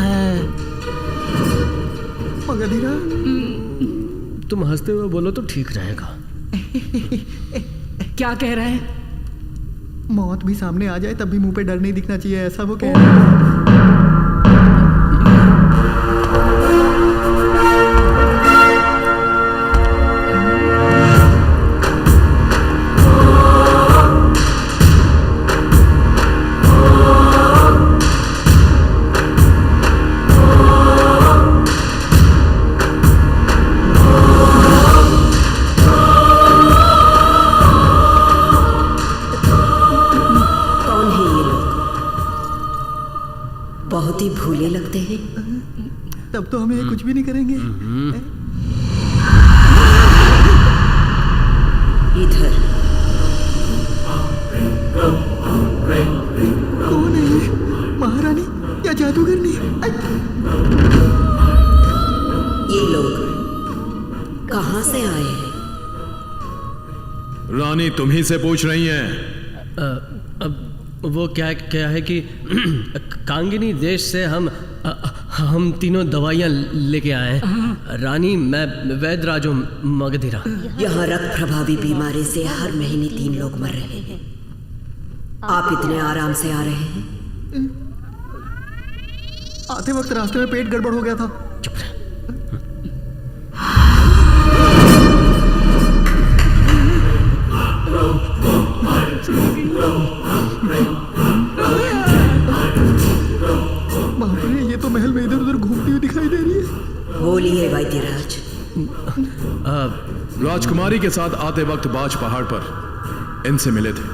है। मगधीरा, तुम हंसते हुए बोलो तो ठीक रहेगा। क्या कह रहा है? मौत भी सामने आ जाए तब भी मुंह पे डर नहीं दिखना चाहिए, ऐसा वो कह रहा है। बहुत ही भूले लगते हैं। तब तो हमें कुछ भी नहीं करेंगे। इधर कौन है ये? महारानी या जादूगरनी? ये लोग कहाँ से आए हैं? रानी तुम्ही से पूछ रही हैं। अब वो क्या है कि कांगिनी देश से हम तीनों दवाइयाँ लेके आए हैं। रानी, मैं वैद्यराज हूँ मगधीरा। यहाँ रक्त प्रभावी बीमारी से हर महीने 3 लोग मर रहे हैं। आप इतने आराम से आ रहे हैं? आते वक्त रास्ते में पेट गड़बड़ हो गया था। चुप रहे। बाप रे, ये तो महल में इधर उधर घूमती हुई दिखाई दे रही है। बोलिए वैद्यराज। राजकुमारी के साथ आते वक्त बाज पहाड़ पर इनसे मिले थे।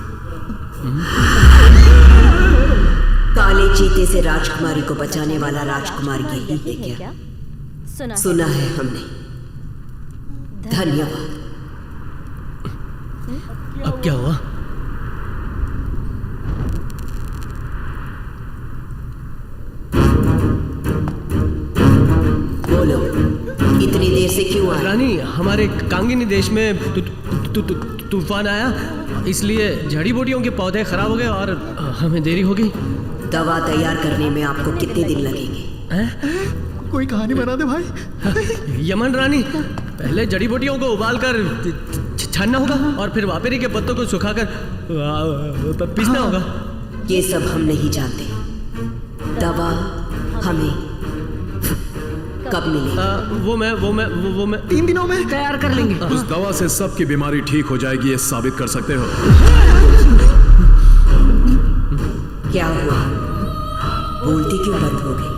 काले चीते से राजकुमारी को बचाने वाला राजकुमार यही है क्या? सुना है हमने। धन्यवाद। अब क्या हुआ? बोलो, इतनी देर से क्यों आए? रानी, हमारे कांगिनी देश में तूफान आया, इसलिए जड़ी बूटियों के पौधे खराब हो गए और हमें देरी हो गई। दवा तैयार करने में आपको कितने दिन लगेंगे? कोई कहानी बना दे भाई। यमन रानी, पहले जड़ी बूटियों को उबालकर छानना होगा और फिर वापेरी के पत्तों को सुखाकर पीसना होगा। ये सब हम नहीं जानते। दवा हमें कब मिलेगी? वो मैं 3 दिनों में तैयार कर लेंगे। उस दवा से सबकी बीमारी ठीक हो जाएगी, ये साबित कर सकते हो? क्या हुआ? बोलती क्यों बंद हो गई?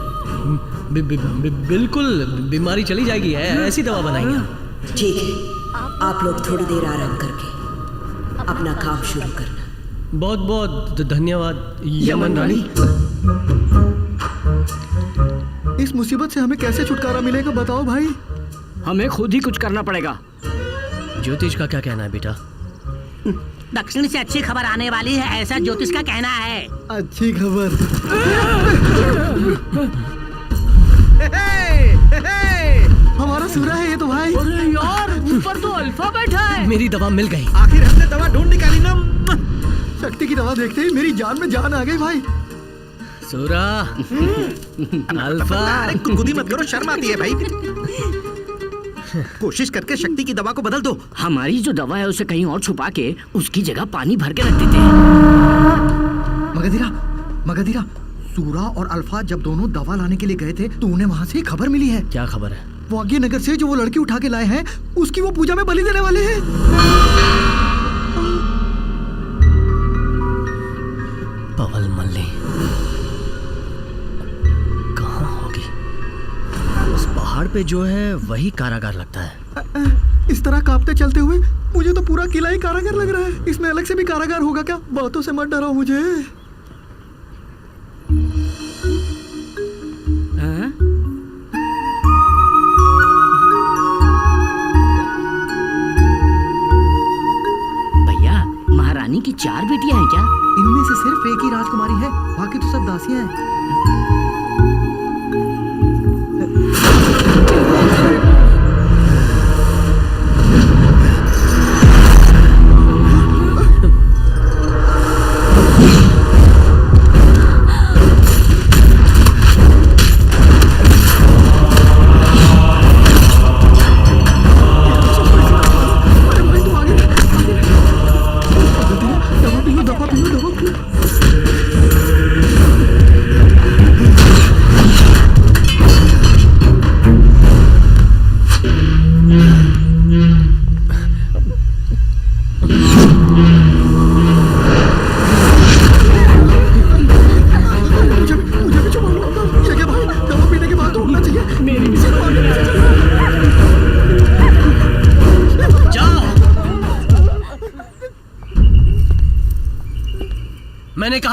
बिल्कुल बीमारी चली जाएगी। ऐसी दवा बनाएंगे। ठीक है, आप लोग थोड़ी देर आराम करके अपना काम शुरू करना। बहुत बहुत धन्यवाद यमन रानी। इस मुसीबत से हमें कैसे छुटकारा मिलेगा, बताओ भाई। हमें खुद ही कुछ करना पड़ेगा। ज्योतिष का क्या कहना है बेटा? दक्षिण से अच्छी खबर आने वाली है, ऐसा ज्योतिष का कहना है। अच्छी खबर। हमारा सूरा है ये तो भाई। अरे यार, ऊपर तो अल्फा बैठा है। मेरी दवा मिल गई। आखिर हमने दवा ढूंढ निकाली ना। शक्ति की दवा देखते ही मेरी जान में जान आ गई भाई। सूरा, अल्फा। अरे गुदगुदी मत करो, शर्म आती है भाई। कोशिश करके शक्ति की दवा को बदल दो। हमारी जो दवा है उसे कहीं और छुपा के उसकी जगह पानी भर के रख देते हैं। मगधीरा, सूरा और अल्फा जब दोनों दवा लाने के लिए गए थे तो उन्हें वहाँ से खबर मिली है। क्या खबर है? वो आगे नगर से जो वो लड़की उठा के लाए हैं उसकी वो पूजा में बलि देने वाले हैं। पवल मल्ली कहाँ होगी? उस पहाड़ पे जो है वही कारागार लगता है। इस तरह कांपते चलते हुए मुझे तो पूरा किला ही कारागार लग रहा है। इसमें अलग से भी कारागार होगा क्या? बातों से मत डराओ मुझे। भैया, महारानी की 4 बेटियां हैं क्या? इनमें से सिर्फ एक ही राजकुमारी है, बाकी तो सब दासियां हैं।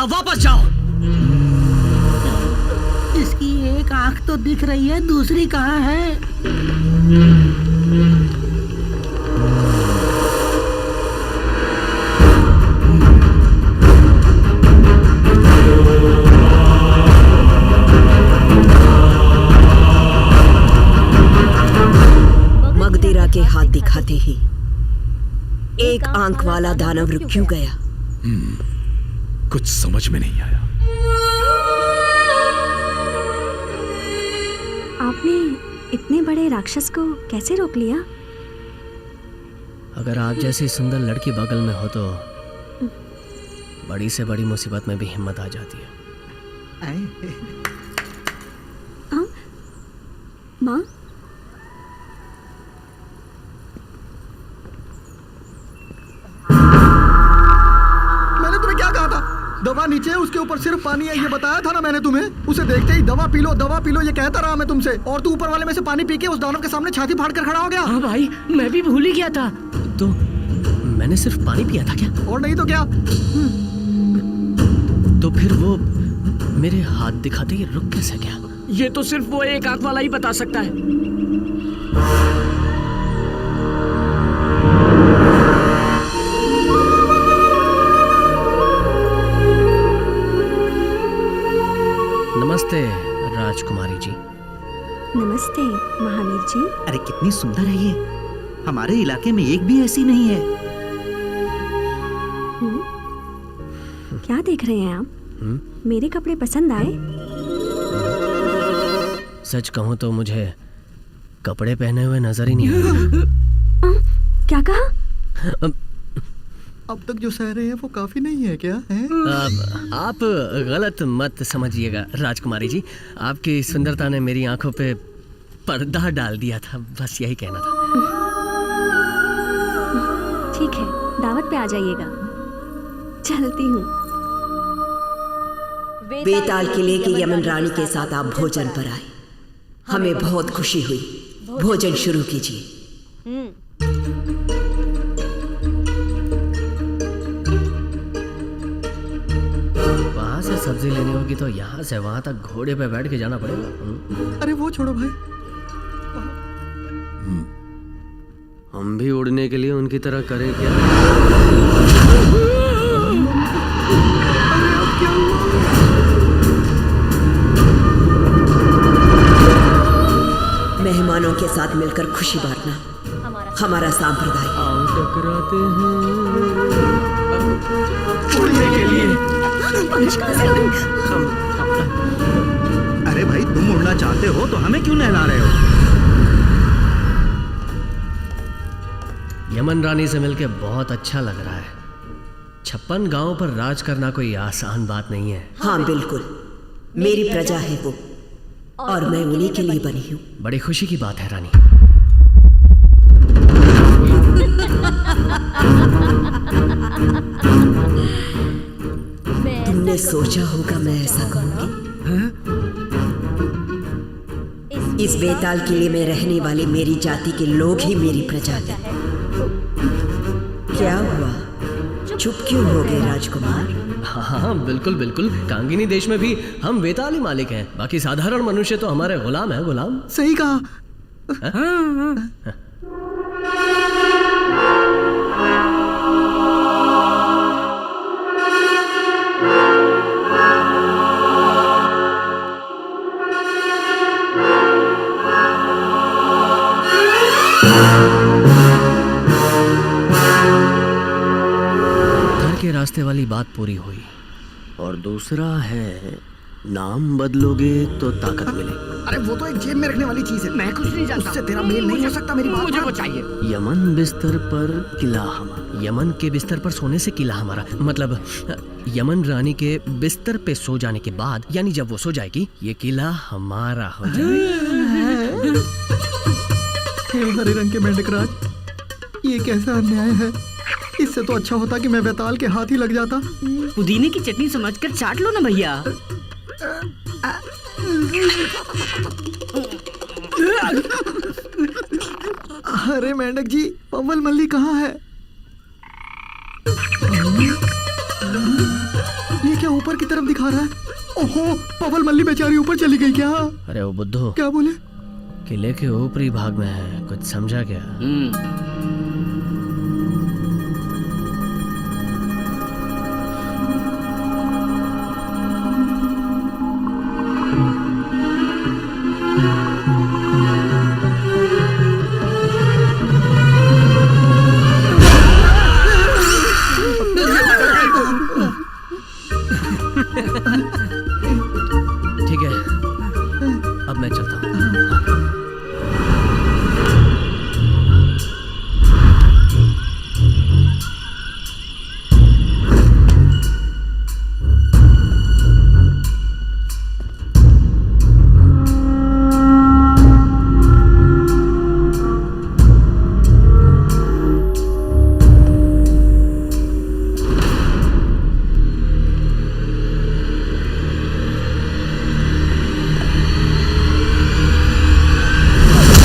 कहा वापस जाओ। इसकी एक आंख तो दिख रही है, दूसरी कहाँ है? मगधीरा के हाथ दिखाते ही एक आंख वाला दानव रुक क्यों गया? कुछ समझ में नहीं आया। आपने इतने बड़े राक्षस को कैसे रोक लिया? अगर आप जैसी सुंदर लड़की बगल में हो तो बड़ी से बड़ी मुसीबत में भी हिम्मत आ जाती है। माँ, मैंने तुम्हें क्या कहा था? दवा नीचे है, उसके ऊपर सिर्फ पानी है, ये बताया था ना मैंने तुम्हें। उसे देखते ही दवा पी लो ये कहता रहा मैं तुमसे, और तू ऊपर वाले में से पानी पी के उस दानव के सामने छाती फाड़ कर खड़ा हो गया। हाँ भाई, मैं भी भूल ही गया था। तो मैंने सिर्फ पानी पिया था क्या? और नहीं तो क्या? तो फिर वो मेरे हाथ दिखाते ही रुक कैसे गया? ये तो सिर्फ वो एक आंख वाला ही बता सकता है। नमस्ते राजकुमारी जी। नमस्ते महावीर जी। अरे कितनी सुंदर है ये, हमारे इलाके में एक भी ऐसी नहीं है। क्या देख रहे हैं आप? मेरे कपड़े पसंद आए? सच कहूं तो मुझे कपड़े पहने हुए नजर ही नहीं आए। क्या कहा? अब तक जो सह रहे हैं वो काफी नहीं है क्या है? आप गलत मत समझिएगा राजकुमारी जी, आपकी सुंदरता ने मेरी आंखों पे पर्दा डाल दिया था, बस यही कहना था। ठीक है, दावत पे आ जाइएगा। चलती हूँ। बेताल किले की यमन रानी के साथ आप भोजन पर आए, हमें बहुत खुशी हुई। भोजन शुरू कीजिए। वहां से सब्जी लेनी होगी तो यहाँ से वहां तक घोड़े पे बैठ के जाना पड़ेगा। अरे वो छोड़ो भाई, हम भी उड़ने के लिए उनकी तरह करें क्या? मेहमानों के साथ मिलकर खुशी बांटना हमारा सांप्रदाय है। आओ टकराते हैं उड़ने के लिए। अरे भाई, तुम उड़ना चाहते हो तो हमें क्यों नहला रहे हो? यमन रानी से मिलके बहुत अच्छा लग रहा है। 56 गांवों पर राज करना कोई आसान बात नहीं है। हाँ बिल्कुल, मेरी प्रजा है वो, और मैं उन्हीं के लिए बनी हूँ। बड़ी खुशी की बात है रानी। तुमने सोचा होगा मैं ऐसा कहूंगी। इस बेताल किले में रहने वाली मेरी जाति के लोग ही मेरी प्रजा है। क्या हुआ, चुप क्यों हो गए राजकुमार? हाँ बिल्कुल बिल्कुल, कांगिनी देश में भी हम वेताली मालिक हैं, बाकी साधारण मनुष्य तो हमारे गुलाम है। गुलाम सही कहा। के रास्ते वाली बात पूरी हुई, और दूसरा है नाम बदलोगे तो ताकत मिले। अरे वो तो एक जेब में रखने वाली चीज है, मैं कुछ नहीं जानता। उससे तेरा मेल नहीं हो सकता। मेरी बात मुझे मान। वो चाहिए। यमन बिस्तर पर किला हमारा। यमन के बिस्तर पर सोने से किला हमारा, मतलब यमन रानी के बिस्तर पे सो जाने के बाद, यानी जब वो सो जाएगी, ये किला हमारा हो जाएगा। हे हरे रंग के मेंढक राज, ये कैसा अन्याय है। इससे तो अच्छा होता कि मैं बेताल के हाथ ही लग जाता। पुदीने की चटनी समझकर चाट लो ना भैया। अरे मेंढक जी, पवल मल्ली कहाँ है? ये क्या ऊपर की तरफ दिखा रहा है? ओहो, पवल मल्ली बेचारी ऊपर चली गई क्या? अरे वो बुद्धू क्या बोले? किले के ऊपरी भाग में है, कुछ समझा क्या? ठीक है, अब मैं चलता हूँ।